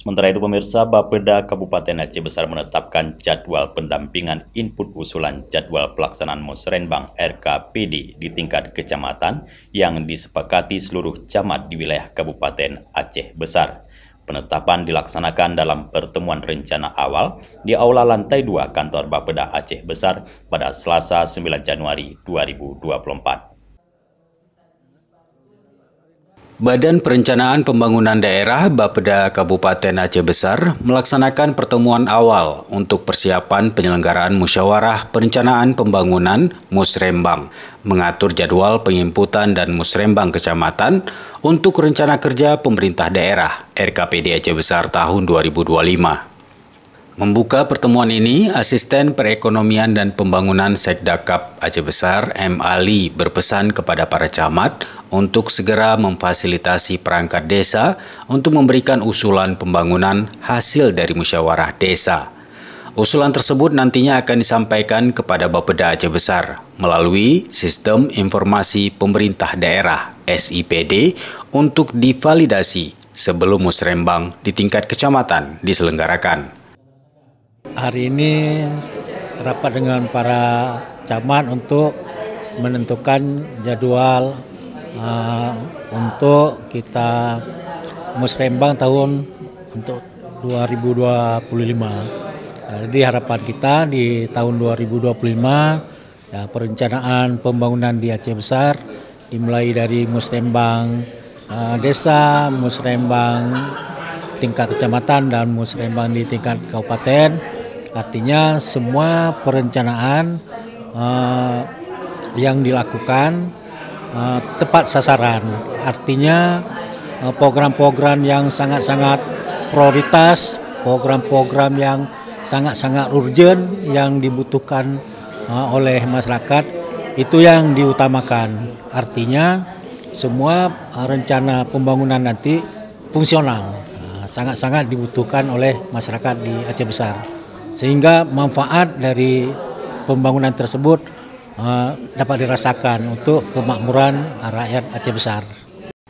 Sementara itu pemirsa, Bapeda Kabupaten Aceh Besar menetapkan jadwal pendampingan input usulan jadwal pelaksanaan musrenbang RKPD di tingkat kecamatan yang disepakati seluruh camat di wilayah Kabupaten Aceh Besar. Penetapan dilaksanakan dalam pertemuan rencana awal di Aula Lantai 2 Kantor Bapeda Aceh Besar pada Selasa 9 Januari 2024. Badan Perencanaan Pembangunan Daerah Bapeda Kabupaten Aceh Besar melaksanakan pertemuan awal untuk persiapan penyelenggaraan musyawarah perencanaan pembangunan musrenbang, mengatur jadwal penginputan dan musrenbang kecamatan untuk rencana kerja pemerintah daerah RKPD Aceh Besar tahun 2025. Membuka pertemuan ini, Asisten Perekonomian dan Pembangunan Sekdakap Aceh Besar, M. Ali, berpesan kepada para camat untuk segera memfasilitasi perangkat desa untuk memberikan usulan pembangunan hasil dari musyawarah desa. Usulan tersebut nantinya akan disampaikan kepada Bapeda Aceh Besar melalui Sistem Informasi Pemerintah Daerah (SIPD) untuk divalidasi sebelum musrenbang di tingkat kecamatan diselenggarakan. Hari ini rapat dengan para camat untuk menentukan jadwal untuk kita musrenbang tahun untuk 2025. Jadi harapan kita di tahun 2025 ya, perencanaan pembangunan di Aceh Besar dimulai dari musrenbang desa, musrenbang tingkat kecamatan dan musrenbang di tingkat kabupaten. Artinya semua perencanaan yang dilakukan tepat sasaran. Artinya program-program yang sangat-sangat prioritas, program-program yang sangat-sangat urgent yang dibutuhkan oleh masyarakat itu yang diutamakan. Artinya semua rencana pembangunan nanti fungsional, sangat-sangat dibutuhkan oleh masyarakat di Aceh Besar. Sehingga manfaat dari pembangunan tersebut dapat dirasakan untuk kemakmuran rakyat Aceh Besar.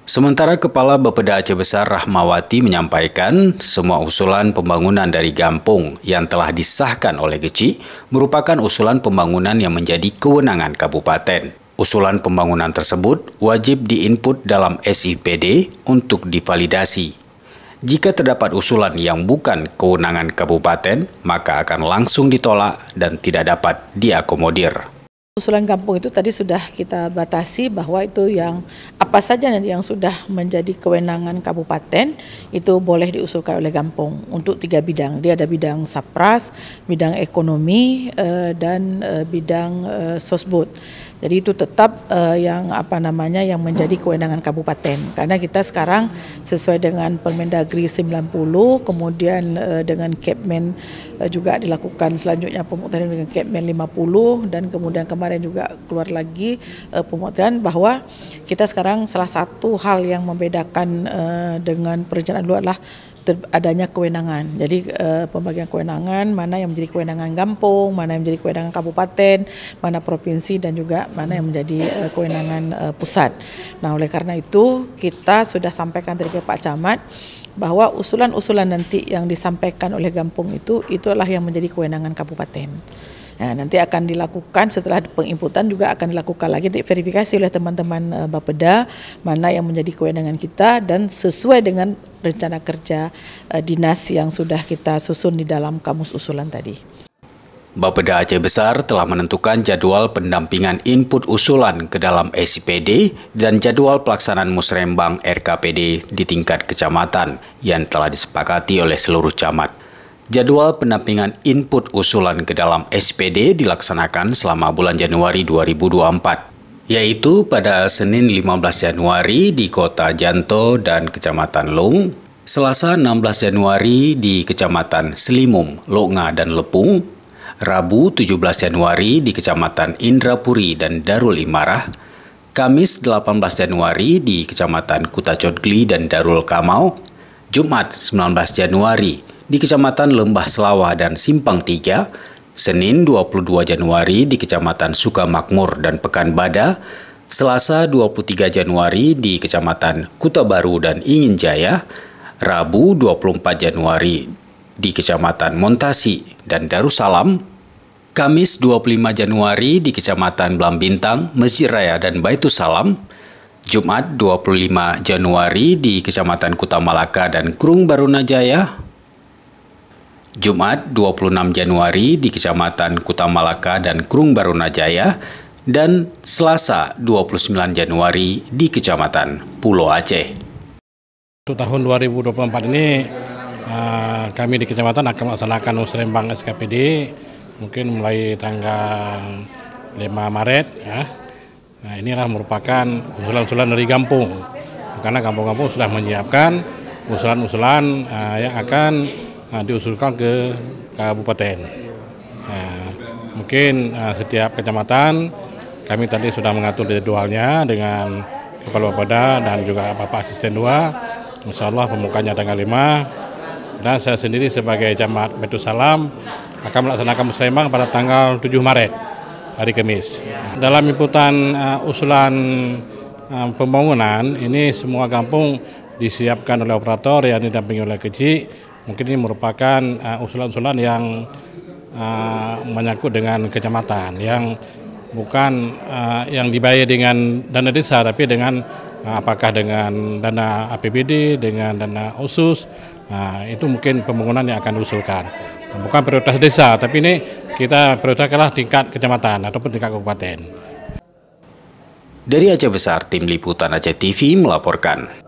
Sementara Kepala Bapeda Aceh Besar Rahmawati menyampaikan semua usulan pembangunan dari Gampung yang telah disahkan oleh Geci merupakan usulan pembangunan yang menjadi kewenangan kabupaten. Usulan pembangunan tersebut wajib diinput dalam SIPD untuk divalidasi. Jika terdapat usulan yang bukan kewenangan kabupaten, maka akan langsung ditolak dan tidak dapat diakomodir. Usulan kampung itu tadi sudah kita batasi bahwa itu yang apa saja yang sudah menjadi kewenangan kabupaten itu boleh diusulkan oleh kampung untuk 3 bidang. Dia ada bidang sapras, bidang ekonomi dan bidang sosbud. Jadi itu tetap yang menjadi kewenangan kabupaten. Karena kita sekarang sesuai dengan Permendagri 90, kemudian dengan Kepmen juga dilakukan selanjutnya pemutaran dengan Kepmen 50 dan kemudian kemarin juga keluar lagi pemutaran bahwa kita sekarang salah satu hal yang membedakan dengan perencanaan luar adalah adanya kewenangan. Jadi pembagian kewenangan, mana yang menjadi kewenangan Gampung, mana yang menjadi kewenangan kabupaten, mana provinsi dan juga mana yang menjadi kewenangan pusat. Nah, oleh karena itu kita sudah sampaikan tadi ke Pak Camat bahwa usulan-usulan nanti yang disampaikan oleh Gampung itu adalah yang menjadi kewenangan kabupaten. Nah, nanti akan dilakukan setelah penginputan juga akan dilakukan lagi verifikasi oleh teman-teman Bapeda mana yang menjadi kewenangan kita dan sesuai dengan rencana kerja dinas yang sudah kita susun di dalam kamus usulan tadi. Bapeda Aceh Besar telah menentukan jadwal pendampingan input usulan ke dalam SIPD dan jadwal pelaksanaan musrenbang RKPD di tingkat kecamatan yang telah disepakati oleh seluruh camat. Jadwal pendampingan input usulan ke dalam SIPD dilaksanakan selama bulan Januari 2024, yaitu pada Senin 15 Januari di Kota Janto dan Kecamatan Long, Selasa 16 Januari di Kecamatan Selimum, Loknga dan Lepung, Rabu 17 Januari di Kecamatan Indrapuri dan Darul Imarah, Kamis 18 Januari di Kecamatan Kutacodgli dan Darul Kamau, Jumat 19 Januari di Kecamatan Lembah Selawah dan Simpang 3, Senin 22 Januari di Kecamatan Sukamakmur dan Pekanbada, Selasa 23 Januari di Kecamatan Kuta Baru dan Ingin Jaya, Rabu 24 Januari di Kecamatan Montasi dan Darussalam, Kamis 25 Januari di Kecamatan Blambintang, Masjid Raya dan Baitussalam, Jumat 25 Januari di Kecamatan Kuta Malaka dan Krung Barunajaya, Jumat 26 Januari di Kecamatan Kuta Malaka dan Krung Barunajaya, dan Selasa 29 Januari di Kecamatan Pulau Aceh. Untuk tahun 2024 ini kami di Kecamatan akan melaksanakan musrembang SKPD mungkin mulai tanggal 5 Maret ya. Nah, inilah merupakan usulan-usulan dari kampung, karena kampung-kampung sudah menyiapkan usulan-usulan yang akan diusulkan ke kabupaten. Nah, mungkin setiap kecamatan kami tadi sudah mengatur jadwalnya dengan Kepala Bapeda dan juga Bapak Asisten 2. Insya Allah pembukanya tanggal 5, dan saya sendiri sebagai Camat Baitussalam akan melaksanakan musrembang pada tanggal 7 Maret. Hari Kamis. Dalam inputan usulan pembangunan ini semua kampung disiapkan oleh operator yang didampingi oleh Kecik. Mungkin ini merupakan usulan-usulan yang menyangkut dengan kecamatan yang bukan yang dibayar dengan dana desa, tapi dengan apakah dengan dana APBD, dengan dana khusus. Itu mungkin pembangunan yang akan diusulkan. Bukan prioritas desa, tapi ini kita prioritaskanlah tingkat kecamatan ataupun tingkat kabupaten. Dari Aceh Besar, Tim Liputan Aceh TV melaporkan.